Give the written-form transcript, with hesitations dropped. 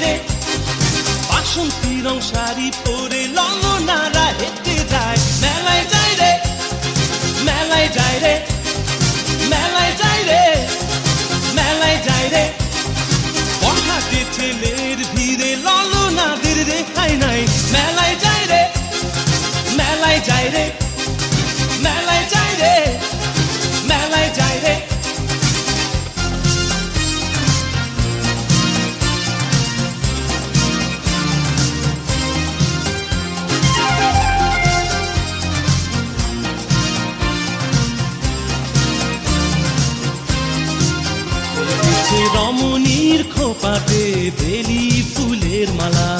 রে বাসন্তী রং শাড়ি পরে ললনারা হেঁটে যায় মেলায় যায় রে মেলায় যায় রে মেলায় যায় রে মেলায় যায় রে বড়হাটে ছেলের ভিড়ে ললনাদের রেখাই নাই মেলায় যায় রে মেলায় যায় রে মেলায় যায় রে মেলায় যায় রে রমণীর খোপাতে বেলি ফুলের মালা